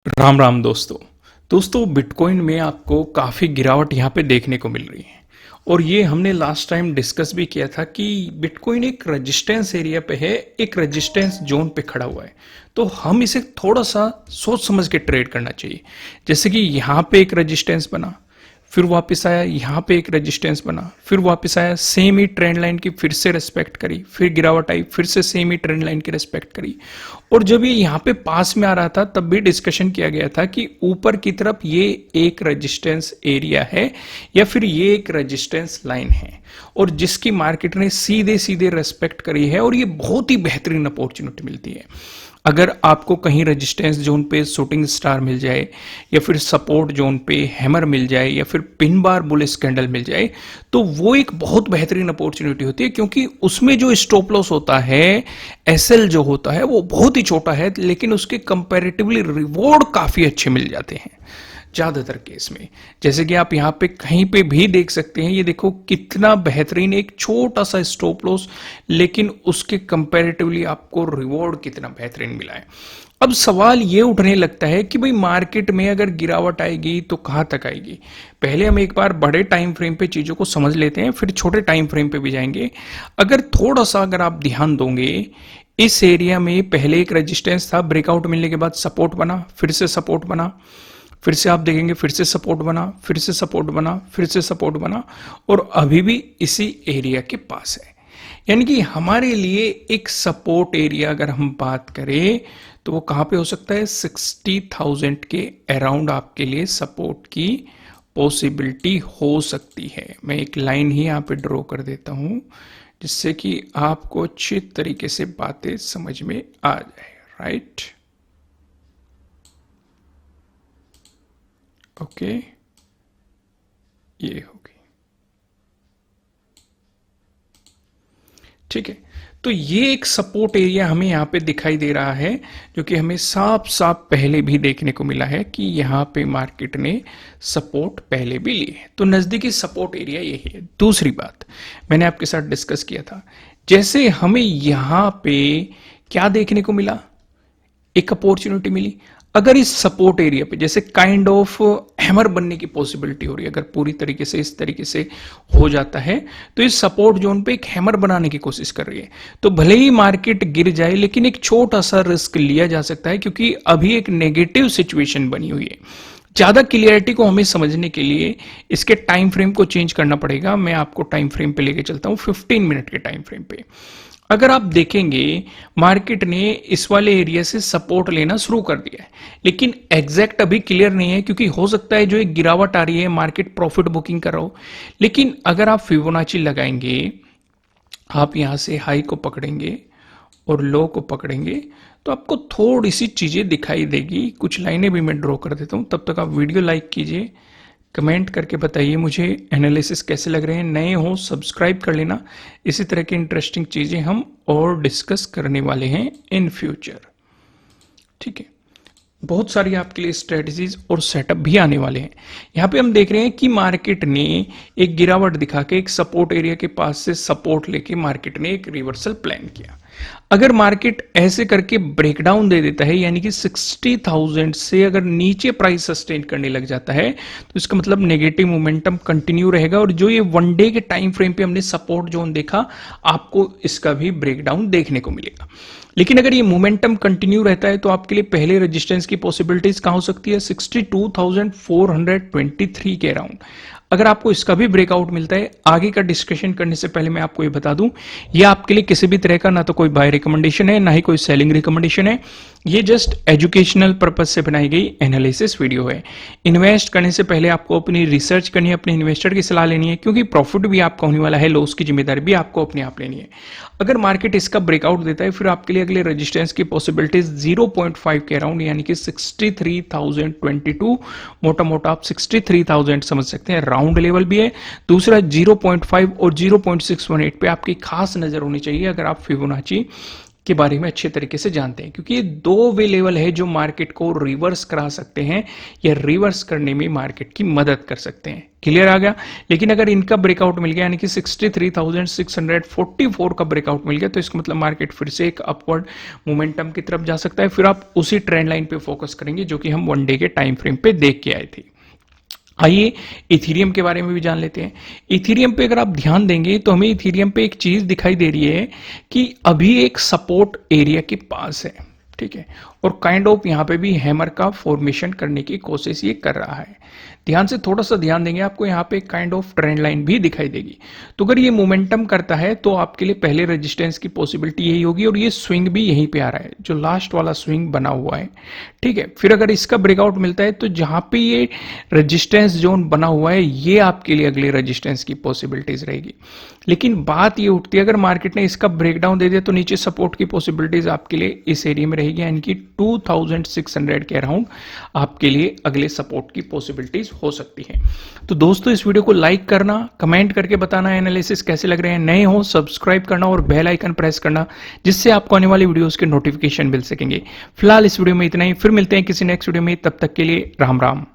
राम राम दोस्तों बिटकॉइन में आपको काफ़ी गिरावट यहाँ पे देखने को मिल रही है। और ये हमने लास्ट टाइम डिस्कस भी किया था कि बिटकॉइन एक रेजिस्टेंस एरिया पे है, एक रेजिस्टेंस जोन पे खड़ा हुआ है। तो हम इसे थोड़ा सा सोच समझ के ट्रेड करना चाहिए। जैसे कि यहाँ पे एक रेजिस्टेंस बना, फिर वापस आया, यहाँ पे एक रेजिस्टेंस बना, फिर वापस आया, सेम ही ट्रेंड लाइन की फिर से रेस्पेक्ट करी, फिर गिरावट आई, फिर से सेम ही ट्रेंड लाइन की रेस्पेक्ट करी। और जब ये यहाँ पे पास में आ रहा था तब भी डिस्कशन किया गया था कि ऊपर की तरफ ये एक रेजिस्टेंस एरिया है या फिर ये एक रेजिस्टेंस लाइन है, और जिसकी मार्केट ने सीधे सीधे रेस्पेक्ट करी है। और ये बहुत ही बेहतरीन अपॉर्चुनिटी मिलती है अगर आपको कहीं रेजिस्टेंस जोन पे शूटिंग स्टार मिल जाए, या फिर सपोर्ट जोन पे हैमर मिल जाए, या फिर पिन बार बुलिश कैंडल मिल जाए, तो वो एक बहुत बेहतरीन अपॉर्चुनिटी होती है। क्योंकि उसमें जो स्टॉप लॉस होता है, एसएल जो होता है, वो बहुत ही छोटा है, लेकिन उसके कंपैरेटिवली रिवॉर्ड काफी अच्छे मिल जाते हैं ज्यादातर केस में। जैसे कि आप यहाँ पे कहीं पे भी देख सकते हैं, ये देखो कितना बेहतरीन एक छोटा सा स्टॉप लॉस, लेकिन उसके कंपैरेटिवली आपको रिवॉर्ड कितना बेहतरीन मिला है। अब सवाल ये उठने लगता है कि भाई मार्केट में अगर गिरावट आएगी तो कहां तक आएगी। पहले हम एक बार बड़े टाइम फ्रेम पे चीजों को समझ लेते हैं, फिर छोटे टाइम फ्रेम पे भी जाएंगे। अगर आप ध्यान दोगे, इस एरिया में पहले एक रेजिस्टेंस था, ब्रेकआउट मिलने के बाद सपोर्ट बना, फिर से सपोर्ट बना, फिर से आप देखेंगे फिर से सपोर्ट बना, फिर से सपोर्ट बना, फिर से सपोर्ट बना, और अभी भी इसी एरिया के पास है। यानी कि हमारे लिए एक सपोर्ट एरिया अगर हम बात करें तो वो कहां पे हो सकता है, 60,000 के अराउंड आपके लिए सपोर्ट की पॉसिबिलिटी हो सकती है। मैं एक लाइन ही यहां पे ड्रॉ कर देता हूं जिससे कि आपको अच्छी तरीके से बातें समझ में आ जाए। राइट, ओके, ये होगी, ठीक है। तो ये एक सपोर्ट एरिया हमें यहां पे दिखाई दे रहा है, जो कि हमें साफ साफ पहले भी देखने को मिला है कि यहां पे मार्केट ने सपोर्ट पहले भी ली है। तो नजदीकी सपोर्ट एरिया यही है। दूसरी बात मैंने आपके साथ डिस्कस किया था, जैसे हमें यहां पे क्या देखने को मिला, एक अपॉर्चुनिटी मिली। अगर इस सपोर्ट एरिया पे जैसे काइंड ऑफ हैमर बनने की पॉसिबिलिटी हो रही है, अगर पूरी तरीके से इस तरीके से हो जाता है तो इस सपोर्ट जोन पे एक हैमर बनाने की कोशिश कर रही है। तो भले ही मार्केट गिर जाए, लेकिन एक छोटा सा रिस्क लिया जा सकता है, क्योंकि अभी एक नेगेटिव सिचुएशन बनी हुई है। ज्यादा क्लियरिटी को हमें समझने के लिए इसके टाइम फ्रेम को चेंज करना पड़ेगा। मैं आपको टाइम फ्रेम पे लेके चलता हूं, 15 मिनट के टाइम फ्रेम पे। अगर आप देखेंगे, मार्केट ने इस वाले एरिया से सपोर्ट लेना शुरू कर दिया है, लेकिन एग्जैक्ट अभी क्लियर नहीं है, क्योंकि हो सकता है जो एक गिरावट आ रही है मार्केट प्रॉफिट बुकिंग कर रहा हो। लेकिन अगर आप फिबोनाची लगाएंगे, आप यहां से हाई को पकड़ेंगे और लो को पकड़ेंगे, तो आपको थोड़ी सी चीजें दिखाई देगी। कुछ लाइनें भी मैं ड्रॉ कर देता हूं, तब तक आप वीडियो लाइक कीजिए, कमेंट करके बताइए मुझे एनालिसिस कैसे लग रहे हैं। नए हो सब्सक्राइब कर लेना, इसी तरह की इंटरेस्टिंग चीजें हम और डिस्कस करने वाले हैं इन फ्यूचर। ठीक है, बहुत सारी आपके लिए स्ट्रेटजीज और सेटअप भी आने वाले हैं। यहां पे हम देख रहे हैं कि मार्केट ने एक गिरावट दिखा के एक सपोर्ट एरिया के पास से सपोर्ट लेके मार्केट ने एक रिवर्सल प्लान किया। अगर मार्केट ऐसे करके ब्रेकडाउन दे देता है, यानी कि 60,000 से अगर नीचे प्राइस सस्टेन करने लग जाता है, तो इसका मतलब नेगेटिव मोमेंटम कंटिन्यू रहेगा। और जो ये वन डे के टाइम फ्रेम पे हमने सपोर्ट जोन देखा, आपको इसका भी ब्रेकडाउन देखने को मिलेगा। लेकिन अगर ये मोमेंटम कंटिन्यू रहता है तो आपके लिए पहले रेजिस्टेंस की पॉसिबिलिटीज कहां हो सकती है, 62,423 के अराउंड। अगर आपको इसका भी ब्रेकआउट मिलता है, आगे का डिस्कशन करने से पहले मैं आपको ये बता दूं, ये आपके लिए किसी भी तरह का ना तो कोई बाय रिकमेंडेशन है, ना ही कोई सेलिंग रिकमेंडेशन है। ये जस्ट एजुकेशनल पर्पज से बनाई गई एनालिसिस वीडियो है। इन्वेस्ट करने से पहले आपको अपनी रिसर्च करनी है, अपने इन्वेस्टर की सलाह लेनी है, क्योंकि प्रॉफिट भी आपका होने वाला है, लॉस की जिम्मेदारी भी आपको अपने आप लेनी है। अगर मार्केट इसका ब्रेकआउट देता है, फिर आपके लिए अगले रेजिस्टेंस की पॉसिबिलिटीज 0.5 के अराउंड, यानी कि 63,022, मोटा मोटा आप 63,000 समझ सकते हैं, राउंड लेवल भी है। दूसरा 0.5 और 0.618 पे आपकी खास नजर होनी चाहिए अगर आप फिबोनाची के बारे में अच्छे तरीके से जानते हैं, क्योंकि ये दो वे लेवल है जो मार्केट को रिवर्स करा सकते हैं या रिवर्स करने में मार्केट की मदद कर सकते हैं। क्लियर आ गया। लेकिन अगर इनका ब्रेकआउट मिल गया, यानी कि 63,644 का ब्रेकआउट मिल गया, तो इसका मतलब मार्केट फिर से एक अपवर्ड मोमेंटम की तरफ जा सकता है। फिर आप उसी ट्रेंड लाइन पे फोकस करेंगे जो कि हम 1 डे के टाइम फ्रेम पे देख के आए थे। आइए इथीरियम के बारे में भी जान लेते हैं। इथीरियम पे अगर आप ध्यान देंगे तो हमें इथीरियम पे एक चीज दिखाई दे रही है कि अभी एक सपोर्ट एरिया के पास है, ठीक है, और काइंड ऑफ यहां पे भी हैमर का फॉर्मेशन करने की कोशिश ये कर रहा है। ध्यान से थोड़ा सा ध्यान देंगे, आपको यहाँ पे काइंड ऑफ ट्रेंड लाइन भी दिखाई देगी। तो अगर ये मोमेंटम करता है तो आपके लिए पहले रेजिस्टेंस की पॉसिबिलिटी यही होगी, और ये स्विंग भी यहीं पे आ रहा है, जो लास्ट वाला स्विंग बना हुआ है, ठीक है। फिर अगर इसका ब्रेकआउट मिलता है तो जहां पे ये रेजिस्टेंस जोन बना हुआ है, ये आपके लिए अगले रेजिस्टेंस की पॉसिबिलिटीज रहेगी। लेकिन बात ये उठती है, अगर मार्केट ने इसका ब्रेकडाउन दे दिया तो नीचे सपोर्ट की पॉसिबिलिटीज आपके लिए इस एरिया में रहेगी, यानी कि 2600 के अराउंड आपके लिए अगले सपोर्ट की पॉसिबिलिटीज हो सकती है। तो दोस्तों इस वीडियो को लाइक करना, कमेंट करके बताना एनालिसिस कैसे लग रहे हैं, नए हो सब्सक्राइब करना और बेल आइकन प्रेस करना, जिससे आपको आने वाली वीडियोस के नोटिफिकेशन मिल सकेंगे। फिलहाल इस वीडियो में इतना ही, फिर मिलते हैं किसी नेक्स्ट वीडियो में, तब तक के लिए राम राम।